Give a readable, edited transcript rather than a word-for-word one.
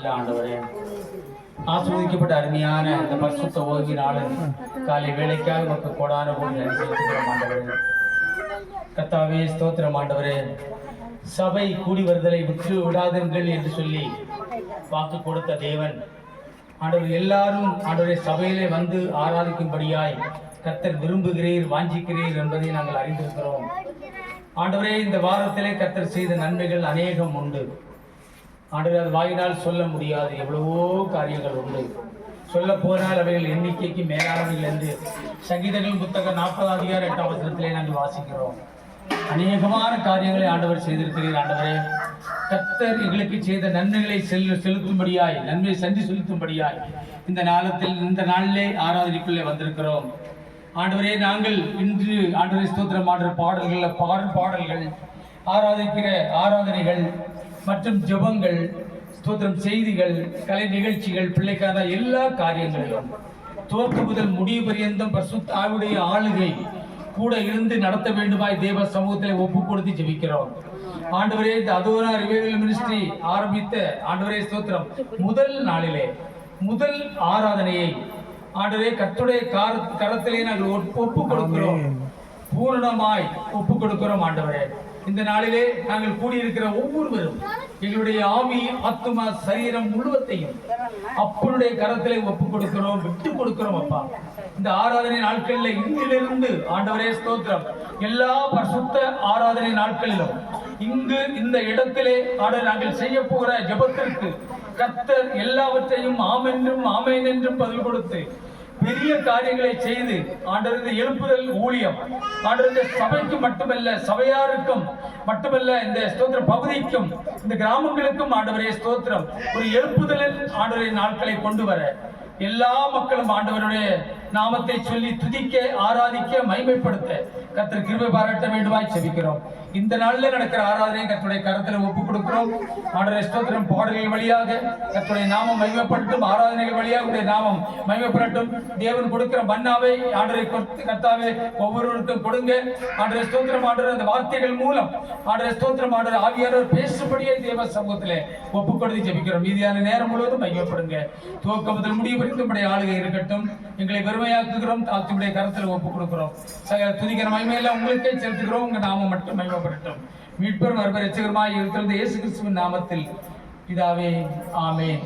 நாட்டில் ஆண்டவரே ஆஸ்வதிக்கப்பட்ட அருமையான இந்த பரிசுத்த ஓய்வு நாளில் காலை வேலைக்காக நமக்கு கோடான கோடி நன்றி செலுத்துகிறோம் ஆண்டவரே. கர்த்தாவே ஸ்தோத்திரம் ஆண்டவரே. சபை கூடி வருதலை விட்டு விடாதீர்கள் என்று சொல்லி வாக்கு கொடுத்த தேவன் ஆண்டவர் எல்லாரும் ஆண்டவரே சபையிலே வந்து ஆராதிக்கும்படியாய் கர்த்தர் விரும்புகிறீர், வாஞ்சிக்கிறீர் என்பதை நாங்கள் அறிந்திருக்கிறோம் ஆண்டவரே. இந்த வாரத்திலே கர்த்தர் செய்த நன்மைகள் அநேகம் உண்டு ஆண்டவரே. அது வாயினால் சொல்ல முடியாது, எவ்வளவோ காரியங்கள் உண்டு. சொல்ல போனால் அவைகள் எண்ணிக்கைக்கு மேலானவைகள் என்று சங்கீதங்கள் புத்தகம் 40:8 நாங்கள் வாசிக்கிறோம். அநேகமான காரியங்களை ஆண்டவர் செய்திருக்கிறீர் ஆண்டவரே. கர்த்தர் எங்களுக்கு செய்த நன்மைகளை செலுத்தும்படியாய், நன்மையை சந்தி செலுத்தும்படியாய் இந்த நாளிலே ஆராதனைக்குள்ளே வந்திருக்கிறோம் ஆண்டவரே. நாங்கள் இன்று ஆண்டவரை ஸ்தோத்திரம் ஆண்டவர் பாடல்கள் ஆராதிக்கிற ஆராதனைகள் மற்றும் ஜெபங்கள் ஸ்தோத்திரம் செய்திகள் கலை நிகழ்ச்சிகள் பிள்ளைக்கான எல்லா காரியங்களிலும் துவக்க முதல் முடிவு பரியந்தம் பரிசுத்த ஆவியுடைய ஆளுகை கூட இருந்து நடத்த வேண்டுமாய் தேவ சமூகத்தில் ஒப்பு கொடுத்து ஜெபிக்கிறோம் ஆண்டவரே. இந்த அதோரா ரிவைவல் மினிஸ்ட்ரி ஆரம்பித்த ஆண்டவரே ஸ்தோத்திரம் முதல் நாளிலே முதல் ஆராதனையை ஆண்டவரே கர்த்தருடைய கரத்திலே நாங்கள் ஒப்பு கொடுக்கிறோம், பூரணமாய் ஒப்பு கொடுக்கிறோம் ஆண்டவரே. இந்த நாளிலே நாங்கள் கூடியிருக்கிற ஒவ்வொருவரும் எங்களுடைய ஆவி ஆத்துமா சரீரம் முழுவதையும் அப்பனுடைய கரத்திலே ஒப்பு கொடுக்கிறோம், விட்டு கொடுக்கிறோம் அப்பா. இந்த ஆராதனை நாட்களில் இங்கிலிருந்து ஆண்டவரே ஸ்தோத்திரம் எல்லா பரிசுத்த ஆராதனை நாட்களிலும் இங்கு இந்த இடத்திலே ஆண்டவர் நாங்கள் செய்ய போகிற ஜெபத்திற்கு கர்த்தர் எல்லாவற்றையும் ஆமென்றும் ஆமென் என்றும் பதில் கொடுத்து பெரிய காரியங்களை செய்து ஆண்டவர் இந்த எழுப்புதல் ஊழியம் ஆண்டவர் இந்த சபைக்கு மட்டுமல்ல, சபையாருக்கும் மட்டுமல்ல, இந்த ஸ்தோத்திர பகுதிக்கும் இந்த கிராமங்களுக்கும் ஆண்டவரே ஸ்தோத்திரம் ஒரு எழுப்புதலின் ஆண்டவரின் நாட்களை கொண்டு வர எல்லா மக்களும் ஆண்டவருடைய நாமத்தை சொல்லி துதிக்க, ஆராதிக்க, மகிமைப்படுத்த கர்த்தர் கிருபை பாராட்ட வேண்டுமாய் செபிக்கிறோம். இந்த நாளில் நடக்கிற ஆராதனை கர்த்தருடைய கரத்தில் ஒப்புக் கொடுக்கிறோம் ஆண்டவரே ஸ்தோத்திரம். பாடல்கள் வழியாக கர்த்தருடைய நாமம் மகிமைப்படட்டும், ஆராதனைகள் வழியாக உடைய நாமம் மகிமைப்படட்டும். தேவன் கொடுக்கிற மன்னாவை ஆண்டவரை கர்த்தாவே ஒவ்வொருவருக்கும் கொடுங்க ஆண்டவரே ஸ்தோத்திரம். ஆண்டவர் அந்த வார்த்தைகள் மூலம் ஆண்டவரே ஸ்தோத்திரம் ஆண்டவர் ஆவியானவர் பேசும்படியே தேவ சமூகத்திலே ஒப்புக் கொடுத்து ஜெபிக்கிறோம். மீதியான நேரம் முழுவதும் மகிமைப்படுங்க. துவக்க முதல் முடிவு நம்முடைய ஆளுகை இருக்கட்டும். எங்களை பெருமையாக்குகிறோம், தாழ்த்துடைய கரத்தில் ஒப்புக் கொடுக்கிறோம். சகல துதிக்கிற மகிமையெல்லாம் உங்களுக்கே செலுத்துகிறோம். உங்க நாமம் மட்டும் மகிமைப்படட்டும். மீட்பெரும் அருமை இரட்சகருமாய் இருக்கிற இயேசு கிறிஸ்துவின் நாமத்தில் பிதாவே, ஆமென்.